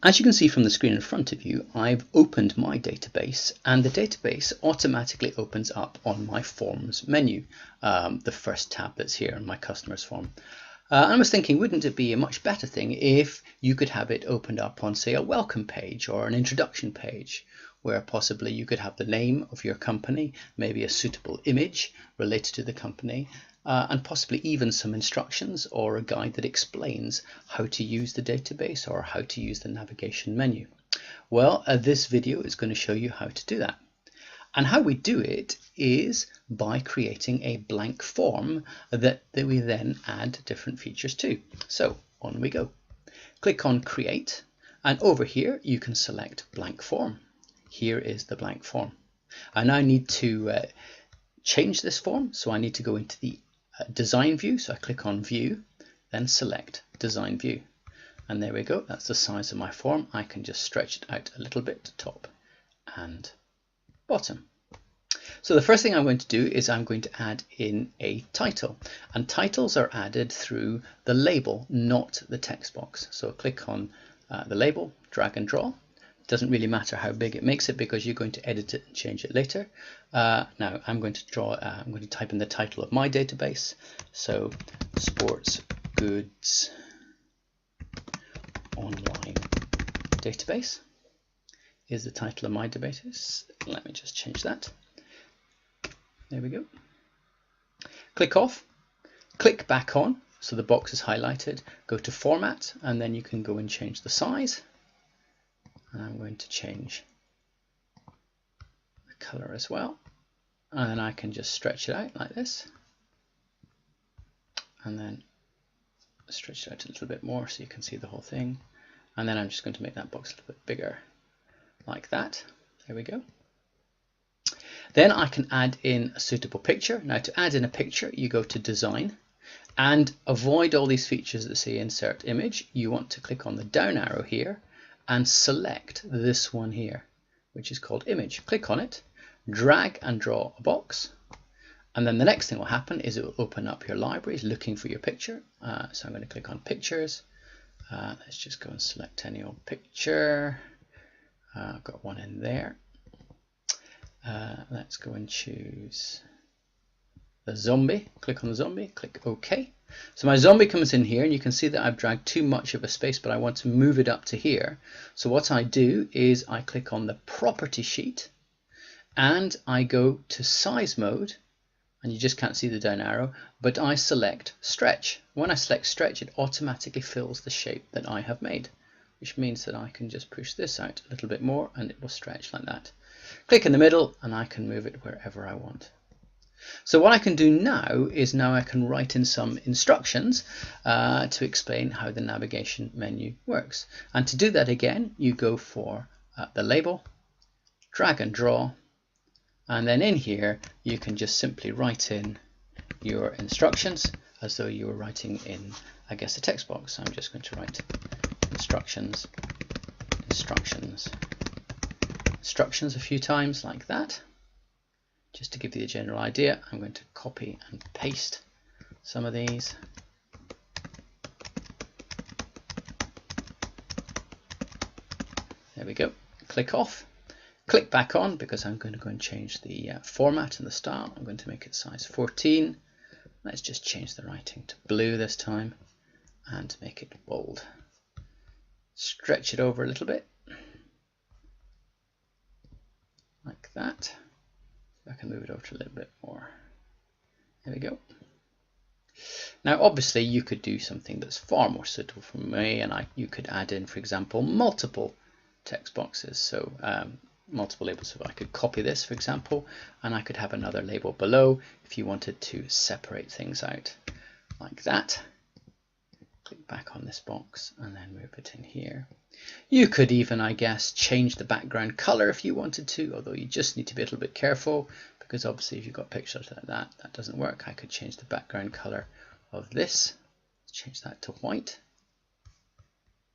As you can see from the screen in front of you, I've opened my database, and the database automatically opens up on my Forms menu, the first tab that's here in my customers form. I was thinking, wouldn't it be a much better thing if you could have it opened up on, say, a welcome page or an introduction page, where possibly you could have the name of your company, maybe a suitable image related to the company, and possibly even some instructions or a guide that explains how to use the database or how to use the navigation menu. Well, this video is going to show you how to do that. And how we do it is by creating a blank form that we then add different features to. So on we go. Click on Create, and over here you can select Blank Form. Here is the blank form. I now need to change this form, so I need to go into the Design View. So I click on View, then select Design View. And there we go, that's the size of my form. I can just stretch it out a little bit to top and bottom. So the first thing I'm going to do is I'm going to add in a title, and titles are added through the label, not the text box. So click on the label, drag and draw. It doesn't really matter how big it makes it because you're going to edit it and change it later. Now I'm going to type in the title of my database. So Sports Goods Online Database is the title of my database. Let me just change that. There we go. Click off, click back on, so the box is highlighted, go to Format, and then you can go and change the size. And I'm going to change the color as well. And then I can just stretch it out like this. And then stretch it out a little bit more so you can see the whole thing. And then I'm just going to make that box a little bit bigger, like that. There we go. Then I can add in a suitable picture. Now to add in a picture, you go to Design and avoid all these features that say Insert Image. You want to click on the down arrow here and select this one here, which is called Image. Click on it, drag and draw a box, and then the next thing will happen is it will open up your libraries looking for your picture. So I'm going to click on Pictures. Let's just go and select any old picture. I've got one in there. Let's go and choose the zombie. Click on the zombie, click OK. So my zombie comes in here, and you can see that I've dragged too much of a space, but I want to move it up to here. So what I do is I click on the property sheet and I go to size mode, and you just can't see the down arrow, but I select stretch. When I select stretch, it automatically fills the shape that I have made, which means that I can just push this out a little bit more and it will stretch like that. Click in the middle and I can move it wherever I want. So what I can do now is I can write in some instructions to explain how the navigation menu works. And to do that again, you go for the label, drag and draw, and then in here you can just simply write in your instructions as though you were writing in, I guess, a text box. So I'm just going to write instructions a few times like that. Just to give you the general idea, I'm going to copy and paste some of these. There we go. Click off. Click back on because I'm going to go and change the format and the style. I'm going to make it size 14. Let's just change the writing to blue this time and make it bold. Stretch it over a little bit. Like that. I can move it over to a little bit more. There we go. Now obviously you could do something that's far more suitable for me, and you could add in, for example, multiple text boxes. So multiple labels. So I could copy this, for example, and I could have another label below if you wanted to separate things out like that. Click back on this box and then move it in here. You could even, I guess, change the background color if you wanted to, although you just need to be a little bit careful because obviously if you've got pictures like that, that doesn't work. I could change the background color of this. Change that to white.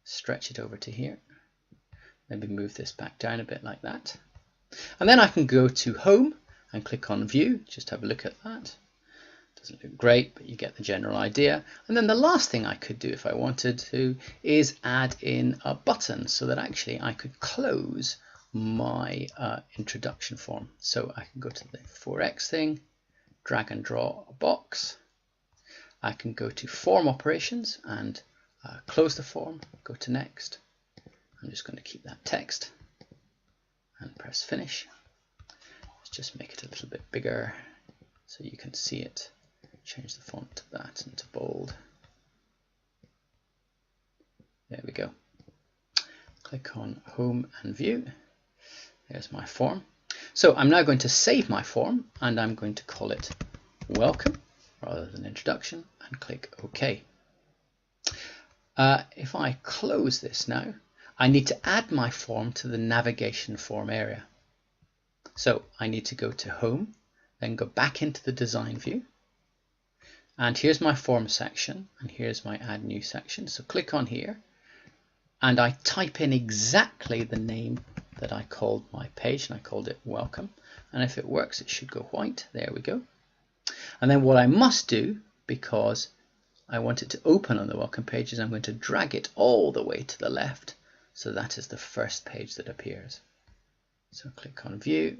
Stretch it over to here. Maybe move this back down a bit like that. And then I can go to Home and click on View. Just have a look at that. Doesn't look great, but you get the general idea. And then the last thing I could do if I wanted to is add in a button so that actually I could close my introduction form. So I can go to the 4x thing, drag and draw a box. I can go to form operations and close the form, go to next. I'm just going to keep that text and press finish. Let's just make it a little bit bigger so you can see it. Change the font to that and to bold. There we go. Click on Home and View. There's my form. So I'm now going to save my form and I'm going to call it Welcome rather than Introduction and click OK. If I close this now, I need to add my form to the navigation form area. So I need to go to Home, then go back into the design view. And here's my form section, and here's my add new section. So click on here, and I type in exactly the name that I called my page, and I called it Welcome. And if it works, it should go white. There we go. And then what I must do, because I want it to open on the welcome page, is I'm going to drag it all the way to the left. So that is the first page that appears. So click on View,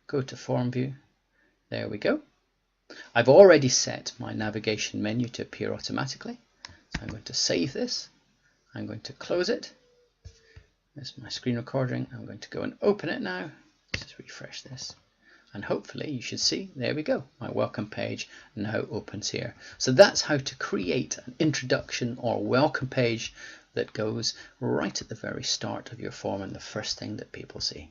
go to Form View. There we go. I've already set my navigation menu to appear automatically. So I'm going to save this. I'm going to close it. There's my screen recording. I'm going to go and open it now. Let's just refresh this. And hopefully you should see, there we go, my welcome page now opens here. So that's how to create an introduction or welcome page that goes right at the very start of your form and the first thing that people see.